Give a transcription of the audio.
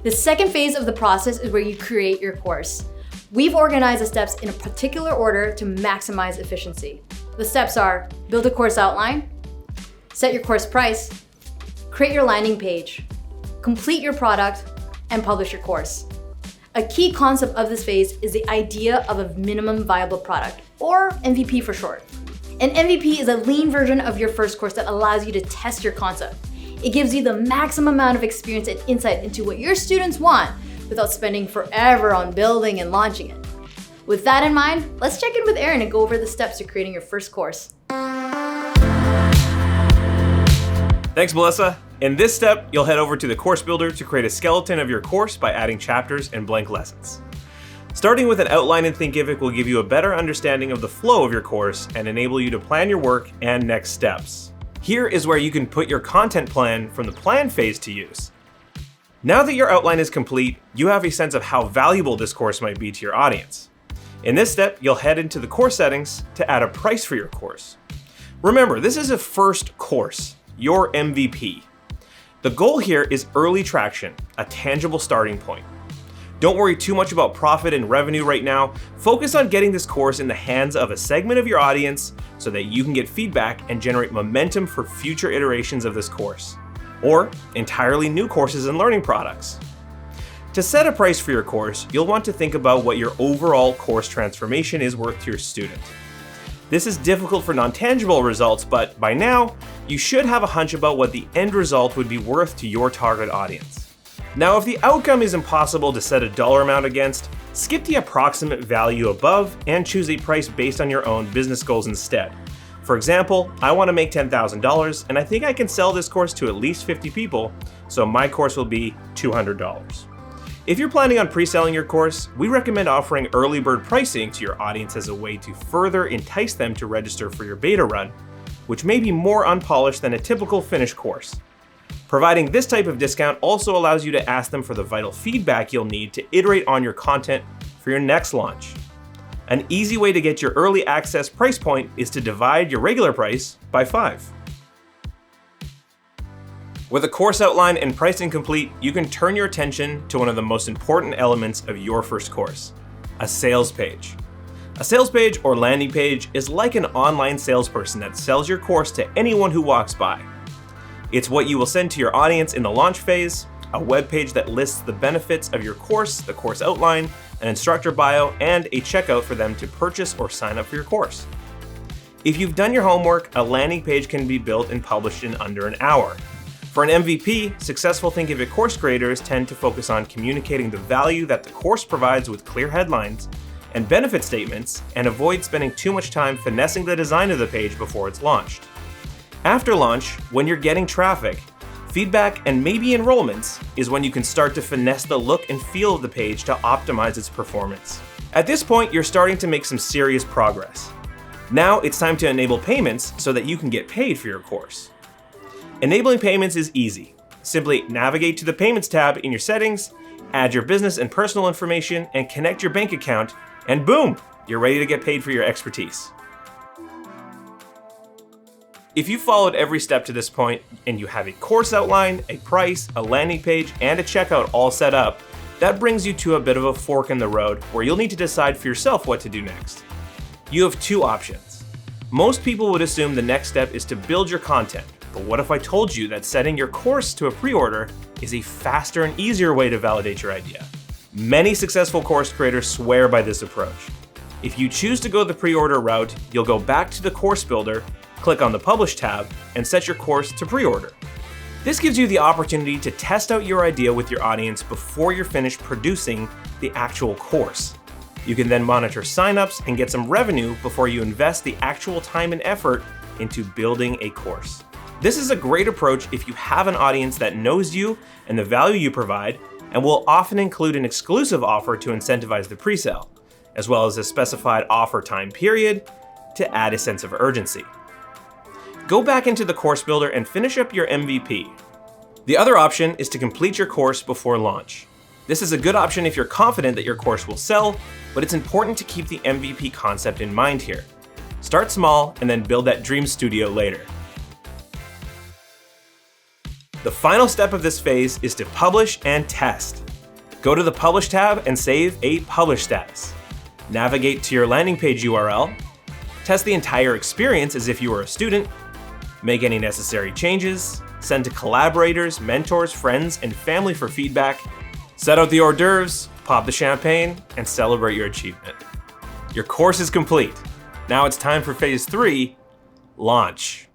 The second phase of the process is where you create your course. We've organized the steps in a particular order to maximize efficiency. The steps are: build a course outline, set your course price, create your landing page, complete your product, and publish your course. A key concept of this phase is the idea of a minimum viable product, or MVP for short. An MVP is a lean version of your first course that allows you to test your concept. It gives you the maximum amount of experience and insight into what your students want without spending forever on building and launching it. With that in mind, let's check in with Aaron and go over the steps to creating your first course. Thanks, Melissa. In this step, you'll head over to the Course Builder to create a skeleton of your course by adding chapters and blank lessons. Starting with an outline in Thinkific will give you a better understanding of the flow of your course and enable you to plan your work and next steps. Here is where you can put your content plan from the plan phase to use. Now that your outline is complete, you have a sense of how valuable this course might be to your audience. In this step, you'll head into the course settings to add a price for your course. Remember, this is a first course, your MVP. The goal here is early traction, a tangible starting point. Don't worry too much about profit and revenue right now. Focus on getting this course in the hands of a segment of your audience so that you can get feedback and generate momentum for future iterations of this course, or entirely new courses and learning products. To set a price for your course, you'll want to think about what your overall course transformation is worth to your student. This is difficult for non-tangible results, but by now, you should have a hunch about what the end result would be worth to your target audience. Now, if the outcome is impossible to set a dollar amount against, skip the approximate value above and choose a price based on your own business goals instead. For example, I want to make $10,000 and I think I can sell this course to at least 50 people, so my course will be $200. If you're planning on pre-selling your course, we recommend offering early bird pricing to your audience as a way to further entice them to register for your beta run, which may be more unpolished than a typical finished course. Providing this type of discount also allows you to ask them for the vital feedback you'll need to iterate on your content for your next launch. An easy way to get your early access price point is to divide your regular price by 5. With a course outline and pricing complete, you can turn your attention to one of the most important elements of your first course, a sales page. A sales page or landing page is like an online salesperson that sells your course to anyone who walks by. It's what you will send to your audience in the launch phase, a web page that lists the benefits of your course, the course outline, an instructor bio, and a checkout for them to purchase or sign up for your course. If you've done your homework, a landing page can be built and published in under an hour. For an MVP, successful Thinkific course creators tend to focus on communicating the value that the course provides with clear headlines and benefit statements, and avoid spending too much time finessing the design of the page before it's launched. After launch, when you're getting traffic, feedback, and maybe enrollments is when you can start to finesse the look and feel of the page to optimize its performance. At this point, you're starting to make some serious progress. Now it's time to enable payments so that you can get paid for your course. Enabling payments is easy. Simply navigate to the Payments tab in your settings, add your business and personal information, and connect your bank account, and boom, you're ready to get paid for your expertise. If you followed every step to this point and you have a course outline, a price, a landing page, and a checkout all set up, that brings you to a bit of a fork in the road where you'll need to decide for yourself what to do next. You have 2 options. Most people would assume the next step is to build your content, but what if I told you that setting your course to a pre-order is a faster and easier way to validate your idea? Many successful course creators swear by this approach. If you choose to go the pre-order route, you'll go back to the Course Builder, click on the Publish tab, and set your course to pre-order. This gives you the opportunity to test out your idea with your audience before you're finished producing the actual course. You can then monitor signups and get some revenue before you invest the actual time and effort into building a course. This is a great approach if you have an audience that knows you and the value you provide, and will often include an exclusive offer to incentivize the pre-sale, as well as a specified offer time period to add a sense of urgency. Go back into the Course Builder and finish up your MVP. The other option is to complete your course before launch. This is a good option if you're confident that your course will sell, but it's important to keep the MVP concept in mind here. Start small and then build that dream studio later. The final step of this phase is to publish and test. Go to the Publish tab and save a publish status. Navigate to your landing page URL. Test the entire experience as if you were a student. Make any necessary changes. Send to collaborators, mentors, friends, and family for feedback. Set out the hors d'oeuvres, pop the champagne, and celebrate your achievement. Your course is complete. Now it's time for phase 3, launch.